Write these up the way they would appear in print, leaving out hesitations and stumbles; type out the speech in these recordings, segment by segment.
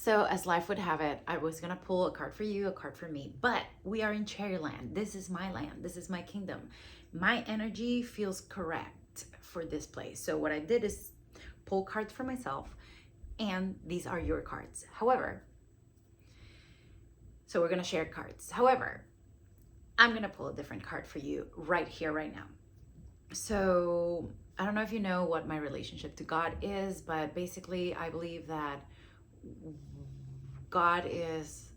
So, as life would have it, I was gonna pull a card for you, a card for me, but we are in cherry land. This is my land, this is my kingdom. My energy feels correct for this place. So, what I did is pull cards for myself, and these are your cards. However, so we're gonna share cards. However, I'm gonna pull a different card for you right here, right now. So, I don't know if you know what my relationship to God is, but basically, I believe that God is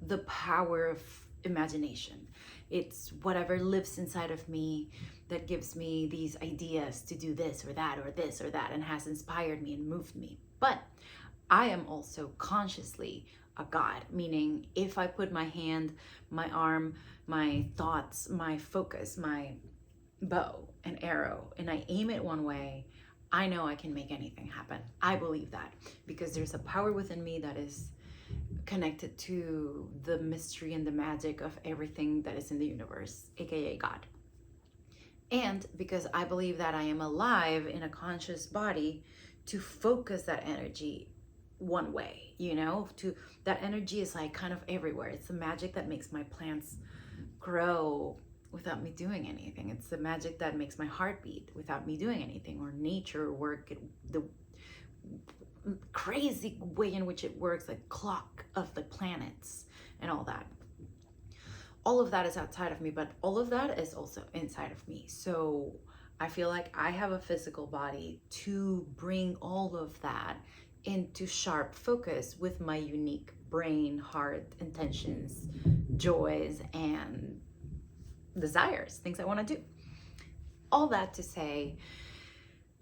the power of imagination. It's whatever lives inside of me that gives me these ideas to do this or that or this or that and has inspired me and moved me. But I am also consciously a God, meaning if I put my hand, my arm, my thoughts, my focus, my bow and arrow, and I aim it one way, I know I can make anything happen. I believe that because there's a power within me that is connected to the mystery and the magic of everything that is in the universe, aka God. And because I believe that I am alive in a conscious body to focus that energy one way, to that energy is like kind of everywhere. It's the magic that makes my plants grow without me doing anything. It's the magic that makes my heart beat without me doing anything, or nature work, the crazy way in which it works, like clock of the planets and all that. All of that is outside of me, but all of that is also inside of me. So I feel like I have a physical body to bring all of that into sharp focus with my unique brain, heart, intentions, joys, and desires, things I want to do. All that to say,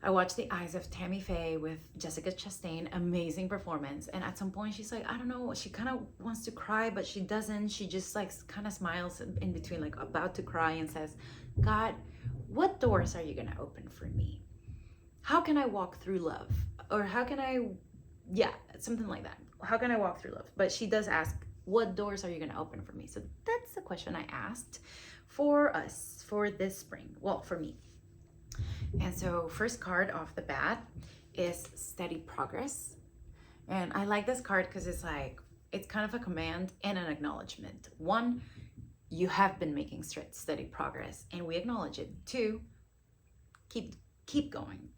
I watched The Eyes of Tammy Faye with Jessica Chastain, amazing performance. And at some point she's like, I don't know, she kind of wants to cry, but she doesn't. She just like kind of smiles in between, like about to cry, and says, God, what doors are you going to open for me? How can I walk through love? Or how can I, something like that. How can I walk through love? But she does ask, what doors are you going to open for me? So that's the question I asked for us for this spring. Well, for me. And so first card off the bat is steady progress. And I like this card because it's kind of a command and an acknowledgement. One, you have been making steady progress and we acknowledge it. Two, keep going.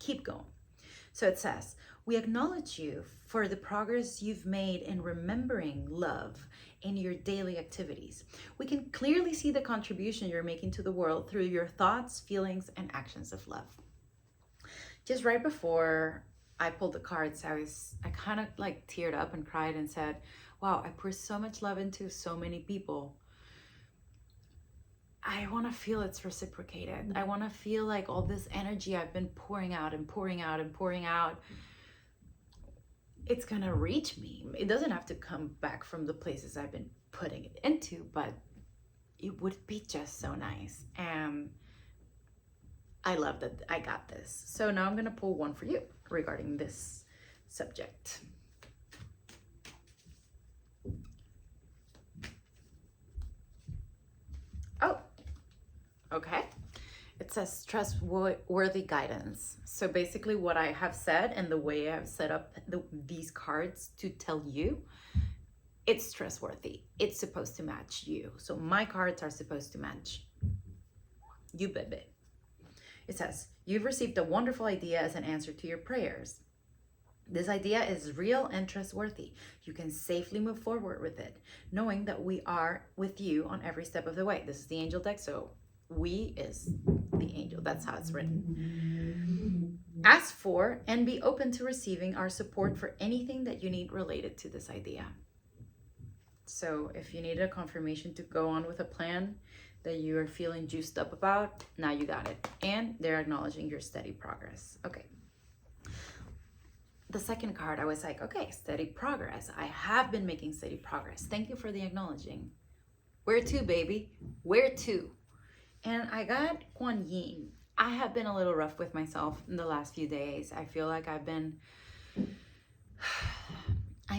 So it says, we acknowledge you for the progress you've made in remembering love in your daily activities. We can clearly see the contribution you're making to the world through your thoughts, feelings, and actions of love. Just right before I pulled the cards, I kind of like teared up and cried and said, wow, I pour so much love into so many people. I want to feel it's reciprocated. I want to feel like all this energy I've been pouring out, it's going to reach me. It doesn't have to come back from the places I've been putting it into, but it would be just so nice. And I love that I got this. So now I'm going to pull one for you regarding this subject. Oh, okay. It says trustworthy guidance. So basically what I have said and the way I've set up these cards to tell you, it's trustworthy. It's supposed to match you. So my cards are supposed to match you, baby. It says, you've received a wonderful idea as an answer to your prayers. This idea is real and trustworthy. You can safely move forward with it, knowing that we are with you on every step of the way. This is the angel deck, so we is the angel. That's how it's written. Ask for and be open to receiving our support for anything that you need related to this idea. So if you need a confirmation to go on with a plan that you are feeling juiced up about, now you got it. And they're acknowledging your steady progress. Okay. The second card, I was like, okay, steady progress. I have been making steady progress. Thank you for the acknowledging. Where to, baby? Where to? And I got Kuan Yin. I have been a little rough with myself in the last few days. I feel like I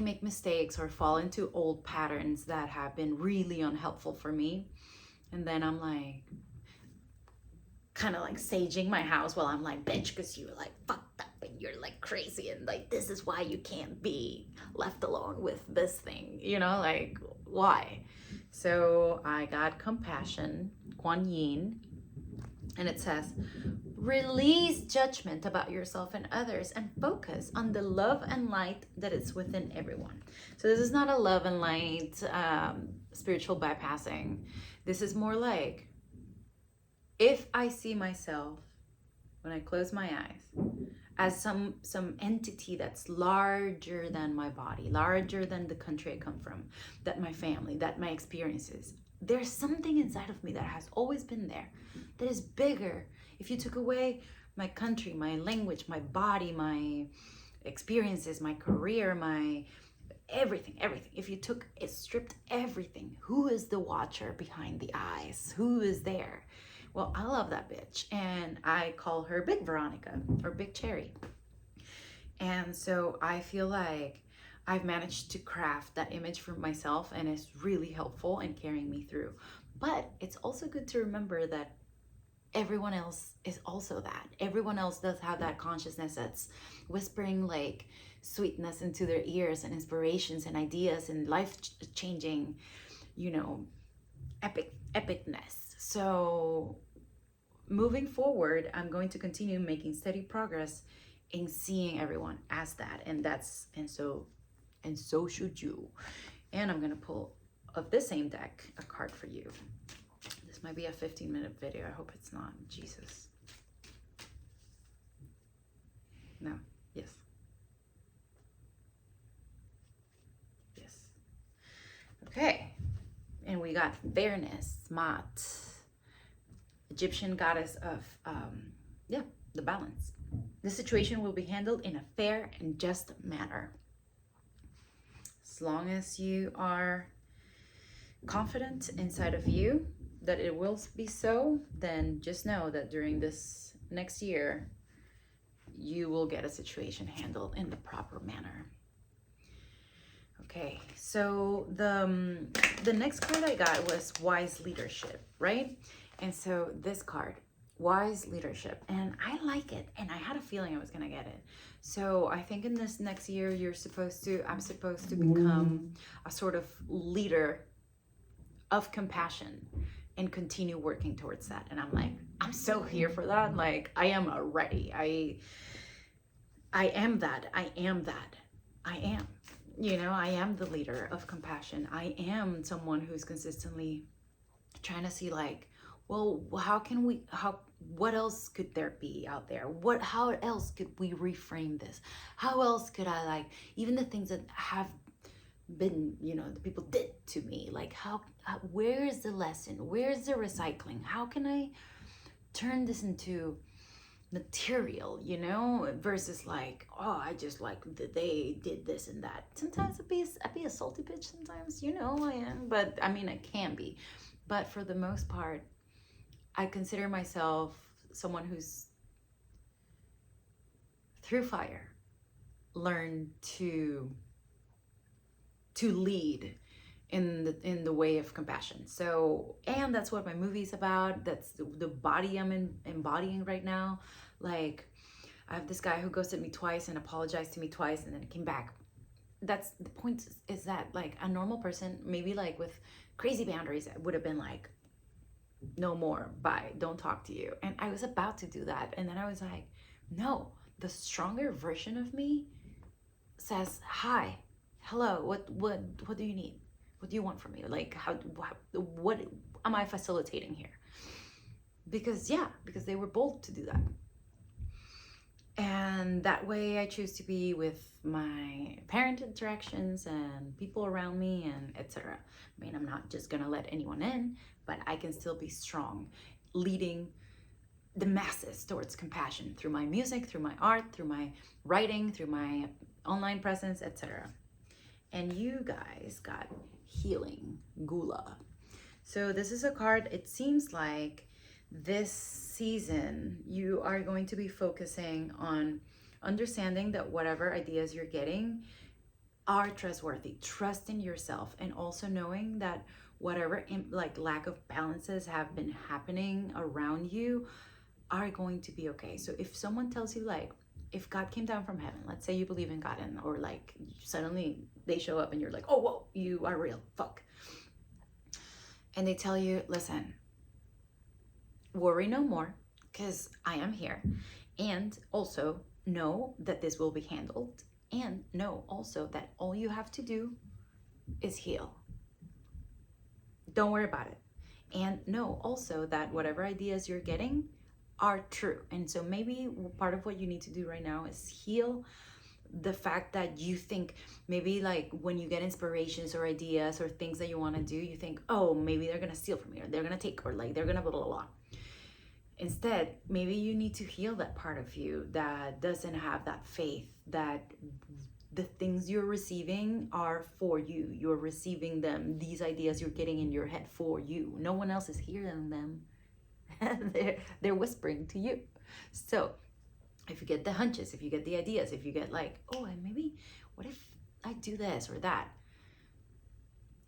make mistakes or fall into old patterns that have been really unhelpful for me. And then I'm like, kind of like saging my house while I'm like, bitch, because you were like fucked up and you're like crazy and like this is why you can't be left alone with this thing, you know, like why? So I got compassion, Kuan Yin, and it says, release judgment about yourself and others and focus on the love and light that is within everyone. So this is not a love and light spiritual bypassing. This is more like, if I see myself when I close my eyes as some entity that's larger than my body, larger than the country I come from, that my family, that my experiences, there's something inside of me that has always been there that is bigger. If you took away my country, my language, my body, my experiences, my career, my everything, if you took it, stripped everything, who is the watcher behind the eyes? Who is there? Well, I love that bitch, and I call her Big Veronica or Big Cherry. And so I feel like I've managed to craft that image for myself, and it's really helpful in carrying me through. But it's also good to remember that everyone else is also that. Everyone else does have that consciousness that's whispering like sweetness into their ears and inspirations and ideas and life-changing, you know, epicness. So moving forward, I'm going to continue making steady progress in seeing everyone as that, and so should you. And I'm gonna pull of the same deck a card for you. This might be a 15-minute video. I hope it's not. Jesus. No. Yes. Yes. Okay. And we got fairness, Mat, Egyptian goddess of, the balance. The situation will be handled in a fair and just manner. As long as you are confident inside of you that it will be so, then just know that during this next year, you will get a situation handled in the proper manner. Okay, so the next card I got was wise leadership, right? And so this card, wise leadership, and I like it, and I had a feeling I was gonna get it. So I think in this next year, I'm supposed to become a sort of leader of compassion and continue working towards that. And I'm like, I'm so here for that. Like, I am ready. I am that. I am. You know, I am the leader of compassion. I am someone who's consistently trying to see like, well, what else could there be out there? How else could we reframe this? How else could I, like, even the things that have been, you know, the people did to me, like where is the lesson? Where's the recycling? How can I turn this into material, you know, versus like, oh, I just like they did this and that. Sometimes I'd be a salty bitch sometimes, you know, I am, but I mean, I can be. But for the most part, I consider myself someone who's through fire learned to lead in the way of compassion. So, and that's what my movie's about. That's the body I'm embodying right now. Like, I have this guy who ghosted me twice and apologized to me twice and then came back. That's the point, is that like a normal person, maybe like with crazy boundaries, would have been like, no more, bye, don't talk to you. And I was about to do that, and then I was like, no, the stronger version of me says, hi, hello, what do you need? What do you want from me? Like, what am I facilitating here? Because they were bold to do that. And that way I choose to be with my parent interactions and people around me and etc. I mean, I'm not just gonna let anyone in, but I can still be strong, leading the masses towards compassion through my music, through my art, through my writing, through my online presence, etc. And you guys got healing, Gula. So this is a card, it seems like this season you are going to be focusing on understanding that whatever ideas you're getting are trustworthy. Trust in yourself, and also knowing that whatever like lack of balances have been happening around you are going to be okay. So if someone tells you like, if God came down from heaven, let's say you believe in God, and or like suddenly they show up and you're like, oh, whoa, you are real, fuck. And they tell you, listen, worry no more, because I am here. And also know that this will be handled. And know also that all you have to do is heal. Don't worry about it. And know also that whatever ideas you're getting are true. And so maybe part of what you need to do right now is heal the fact that you think maybe like when you get inspirations or ideas or things that you want to do, you think, oh, maybe they're going to steal from me, or they're going to take, or like they're going to blah, blah, blah. Instead, maybe you need to heal that part of you that doesn't have that faith that the things you're receiving are for you. You're receiving them. These ideas you're getting in your head for you. No one else is hearing them. they're whispering to you. So if you get the hunches, if you get the ideas, if you get like, oh, and maybe what if I do this or that?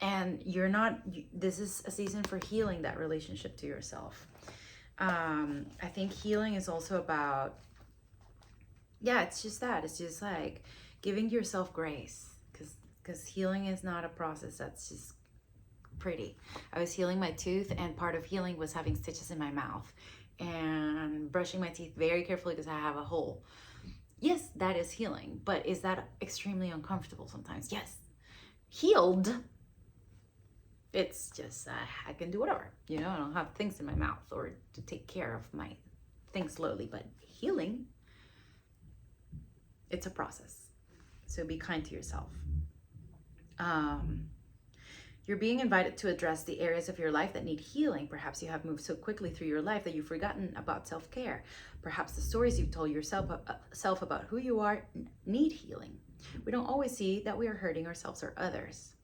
And you're not, this is a season for healing that relationship to yourself. I think healing is also about, yeah, it's just that. It's just like giving yourself grace, because healing is not a process that's just pretty. I was healing my tooth, and part of healing was having stitches in my mouth and brushing my teeth very carefully because I have a hole. Yes, that is healing, but is that extremely uncomfortable sometimes? Yes. Healed, it's just I can do whatever, I don't have things in my mouth or to take care of my things slowly. But healing, it's a process. So be kind to yourself. You're being invited to address the areas of your life that need healing. Perhaps you have moved so quickly through your life that you've forgotten about self-care. Perhaps the stories you've told yourself about who you are need healing. We don't always see that we are hurting ourselves or others.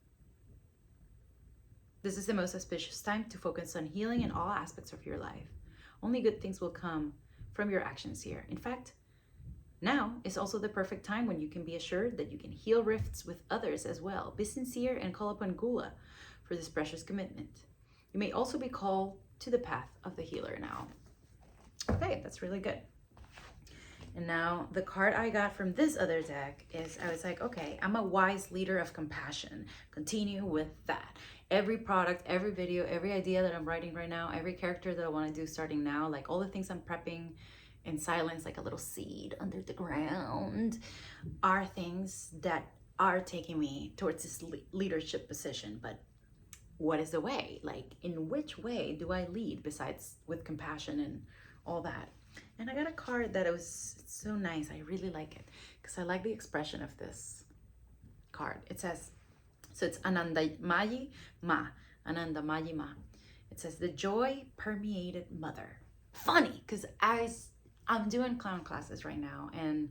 This is the most auspicious time to focus on healing in all aspects of your life. Only good things will come from your actions here. In fact, now is also the perfect time when you can be assured that you can heal rifts with others as well. Be sincere and call upon Gula for this precious commitment. You may also be called to the path of the healer now. Okay, that's really good. And now the card I got from this other deck is, I was like, okay, I'm a wise leader of compassion. Continue with that. Every product, every video, every idea that I'm writing right now, every character that I want to do starting now, like all the things I'm prepping in silence, like a little seed under the ground, are things that are taking me towards this leadership position. But what is the way? Like, in which way do I lead besides with compassion and all that? And I got a card that it's so nice. I really like it because I like the expression of this card. It says, so it's Anandamayi Ma. Anandamayi Ma. It says, the joy permeated mother. Funny, because I'm doing clown classes right now, and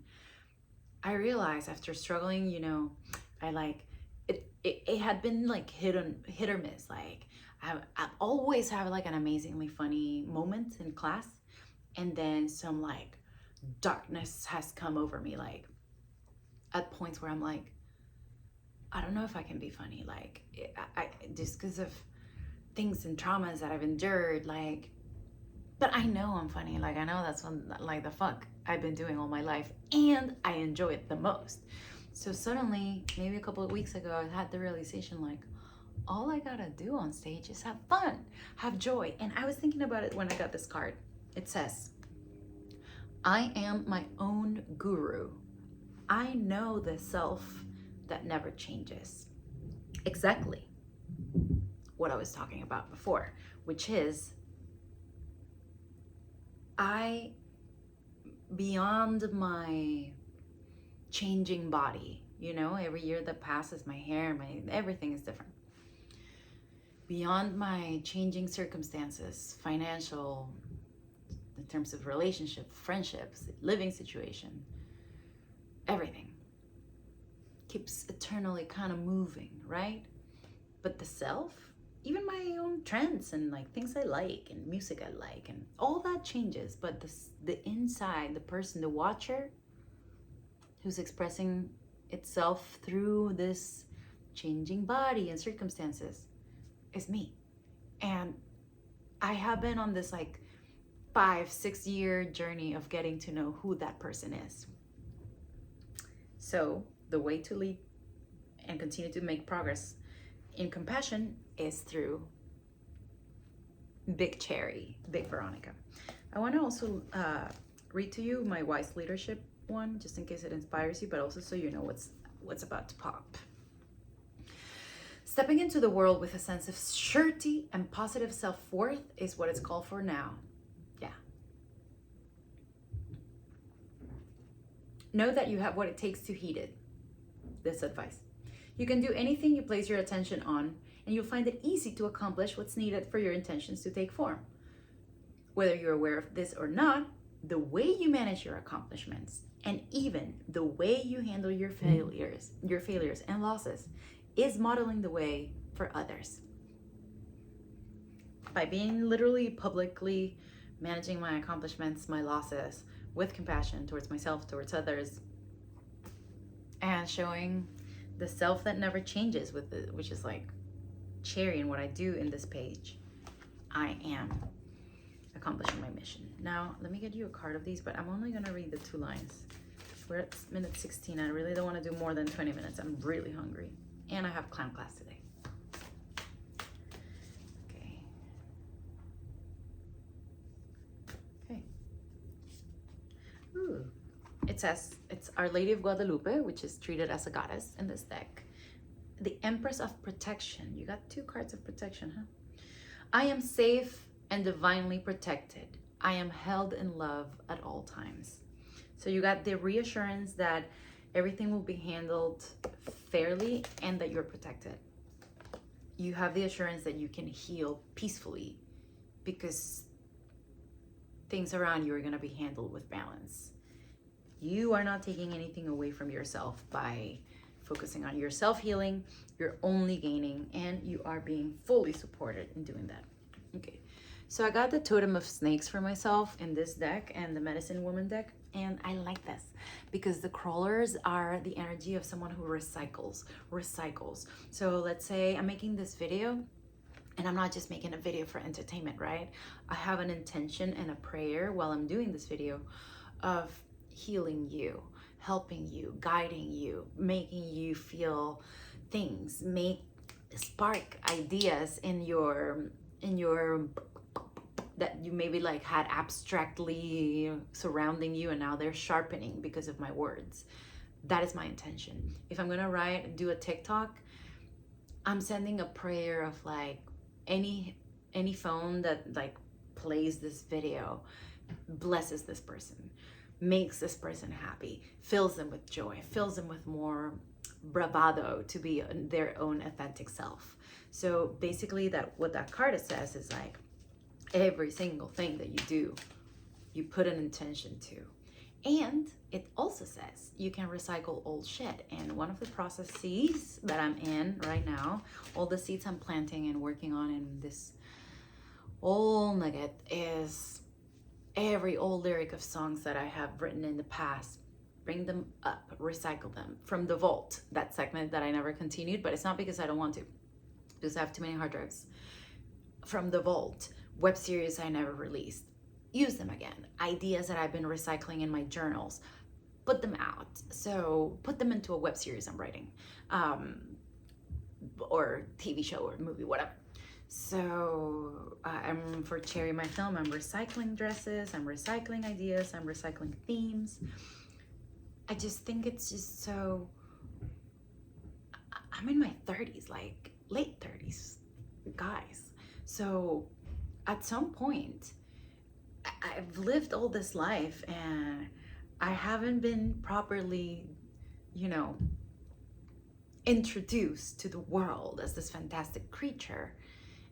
I realized after struggling, I like it had been like hit or miss. Like I always have like an amazingly funny moment in class, and then some like darkness has come over me, like at points where I'm like, I don't know if I can be funny, like I just because of things and traumas that I've endured, like, but I know I'm funny. Like, I know that's like the fuck I've been doing all my life, and I enjoy it the most. So suddenly, maybe a couple of weeks ago, I had the realization, like, all I gotta do on stage is have fun, have joy. And I was thinking about it when I got this card. It says, I am my own guru. I know the self that never changes. Exactly what I was talking about before, which is beyond my changing body, every year that passes, my hair, everything is different. Beyond my changing circumstances, financial, in terms of relationship, friendships, living situation, everything keeps eternally kind of moving, right? But the self, even my own trends and like things I like and music I like and all that changes, but the inside, the person, the watcher who's expressing itself through this changing body and circumstances is me. And I have been on this like 5-6 year journey of getting to know who that person is. So the way to lead and continue to make progress in compassion is through Big Cherry, Big Veronica. I want to also read to you my wise leadership one, just in case it inspires you, but also so you know what's about to pop. Stepping into the world with a sense of surety and positive self-worth is what it's called for now. Yeah. Know that you have what it takes to heed it. This advice. You can do anything you place your attention on, and you'll find it easy to accomplish what's needed for your intentions to take form. Whether you're aware of this or not, the way you manage your accomplishments, and even the way you handle your failures and losses, is modeling the way for others. By being literally publicly managing my accomplishments, my losses, with compassion towards myself, towards others, and showing the self that never changes, which is like Cherry in what I do in this page, I am accomplishing my mission. Now, let me get you a card of these, but I'm only gonna read the 2 lines. We're at minute 16. I really don't want to do more than 20 minutes. I'm really hungry. And I have clown class today. Okay. Okay. Ooh. It says, it's Our Lady of Guadalupe, which is treated as a goddess in this deck. The Empress of Protection. You got 2 cards of protection, huh? I am safe and divinely protected. I am held in love at all times. So you got the reassurance that everything will be handled fairly and that you're protected. You have the assurance that you can heal peacefully because things around you are going to be handled with balance. You are not taking anything away from yourself by focusing on your self-healing. You're only gaining, and you are being fully supported in doing that. Okay, so I got the Totem of Snakes for myself in this deck and the Medicine Woman deck, and I like this because the crawlers are the energy of someone who recycles. So let's say I'm making this video, and I'm not just making a video for entertainment, right? I have an intention and a prayer while I'm doing this video of healing you, helping you, guiding you, making you feel things, spark ideas in your that you maybe like had abstractly surrounding you, and now they're sharpening because of my words. That is my intention. If I'm gonna do a TikTok, I'm sending a prayer of like any phone that like plays this video blesses this person, makes this person happy, fills them with joy, fills them with more bravado to be their own authentic self. So basically what that card says is like, every single thing that you do, you put an intention to. And it also says you can recycle old shit. And one of the processes that I'm in right now, all the seeds I'm planting and working on in this old nugget, is every old lyric of songs that I have written in the past, bring them up, recycle them from the vault, that segment that I never continued, but it's not because I don't want to, because I have too many hard drives. From the vault, web series I never released, use them again. Ideas that I've been recycling in my journals, put them out. So put them into a web series I'm writing, or TV show or movie, whatever. So I'm for Cherry, my film, I'm recycling dresses, I'm recycling ideas, I'm recycling themes. I just think it's just so, I'm in my 30s, like late 30s, guys. So at some point, I've lived all this life and I haven't been properly, introduced to the world as this fantastic creature.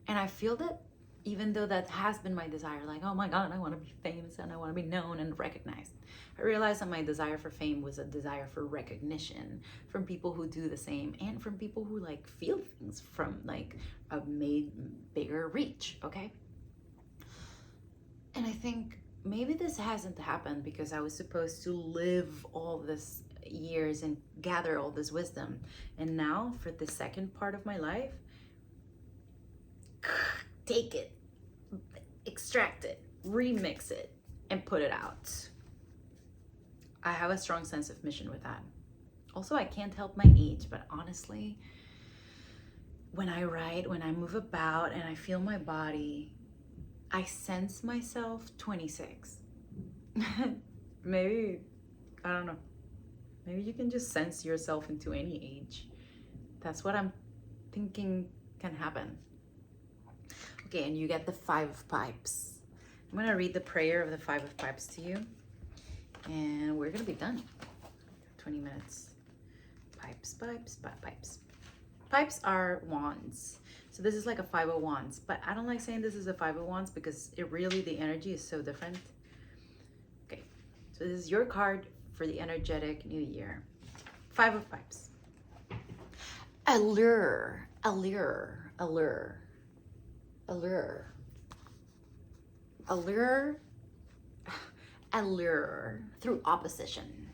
And I feel that even though that has been my desire, like, oh my God, I want to be famous and I want to be known and recognized, I realized that my desire for fame was a desire for recognition from people who do the same, and from people who like feel things from like a bigger reach, okay? And I think maybe this hasn't happened because I was supposed to live all this years and gather all this wisdom. And now for the second part of my life, take it, extract it, remix it, and put it out. I have a strong sense of mission with that. Also, I can't help my age, but honestly, when I write, when I move about and I feel my body, I sense myself 26. Maybe, I don't know. Maybe you can just sense yourself into any age. That's what I'm thinking can happen. Okay, and you get the 5 of Pipes. I'm gonna read the prayer of the 5 of Pipes to you, and we're gonna be done. 20 minutes. Pipes, pipes, pipes. Pipes are wands. So this is like a 5 of Wands, but I don't like saying this is a 5 of Wands because it really, the energy is so different. Okay, so this is your card for the energetic new year. 5 of Pipes. Allure, allure, allure, allure, allure, allure through opposition.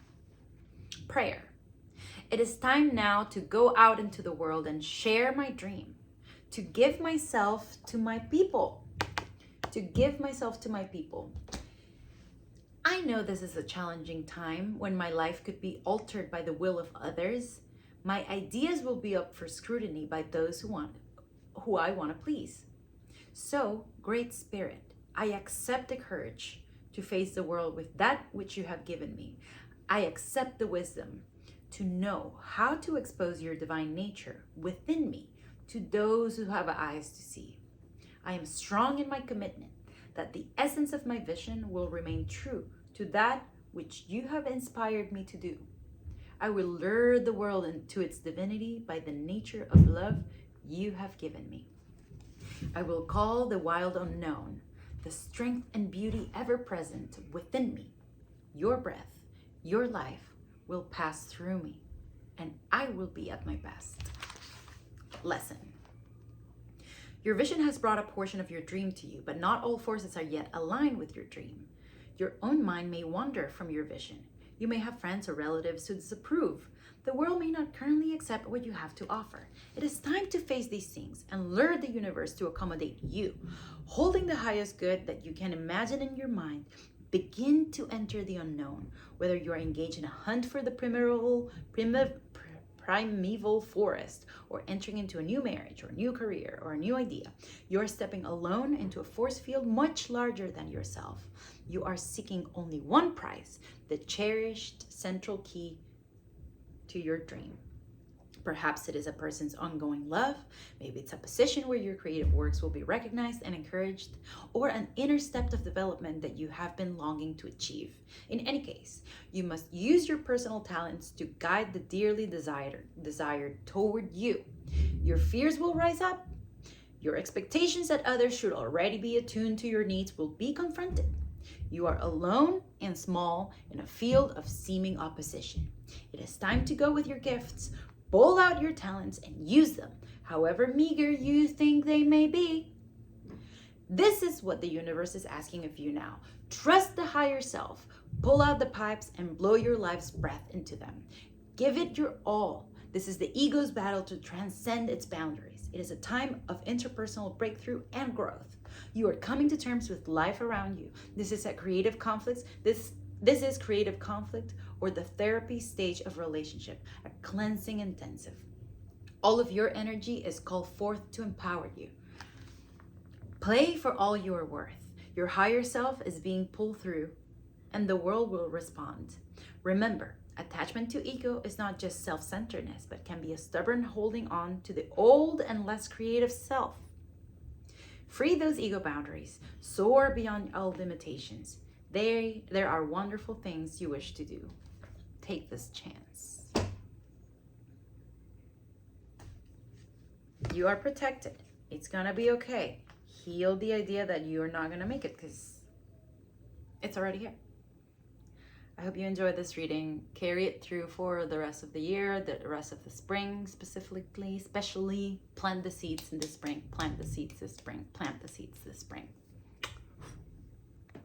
Prayer. It is time now to go out into the world and share my dream, to give myself to my people, to give myself to my people. I know this is a challenging time when my life could be altered by the will of others. My ideas will be up for scrutiny by those who I want to please. So, Great Spirit, I accept the courage to face the world with that which you have given me. I accept the wisdom to know how to expose your divine nature within me to those who have eyes to see. I am strong in my commitment that the essence of my vision will remain true to that which you have inspired me to do. I will lure the world into its divinity by the nature of love you have given me. I will call the wild unknown, the strength and beauty ever present within me. Your breath, your life will pass through me, and I will be at my best. Lesson. Your vision has brought a portion of your dream to you, but not all forces are yet aligned with your dream. Your own mind may wander from your vision. You may have friends or relatives who disapprove. The world may not currently accept what you have to offer. It is time to face these things and lure the universe to accommodate you. Holding the highest good that you can imagine in your mind, begin to enter the unknown. Whether you are engaged in a hunt for the primeval forest, or entering into a new marriage or a new career or a new idea, you are stepping alone into a force field much larger than yourself. You are seeking only one prize, the cherished central key to your dream. Perhaps it is a person's ongoing love, maybe it's a position where your creative works will be recognized and encouraged, or an inner step of development that you have been longing to achieve. In any case, you must use your personal talents to guide the dearly desired toward you. Your fears will rise up. Your expectations that others should already be attuned to your needs will be confronted. You are alone and small in a field of seeming opposition. It is time to go with your gifts. Bowl out your talents and use them, however meager you think they may be. This is what the universe is asking of you now. Trust the higher self. Pull out the pipes and blow your life's breath into them. Give it your all. This is the ego's battle to transcend its boundaries. It is a time of interpersonal breakthrough and growth. You are coming to terms with life around you. This is a creative conflict. This is creative conflict, or the therapy stage of relationship, a cleansing intensive. All of your energy is called forth to empower you. Play for all you are worth. Your higher self is being pulled through, and the world will respond. Remember, attachment to ego is not just self-centeredness, but can be a stubborn holding on to the old and less creative self. Free those ego boundaries. Soar beyond all limitations. There are wonderful things you wish to do. Take this chance. You are protected. It's gonna be okay. Heal the idea that you're not gonna make it, because it's already here. I hope you enjoyed this reading. Carry it through for the rest of the year, the rest of the spring specifically, especially plant the seeds in the spring, plant the seeds this spring, plant the seeds this spring.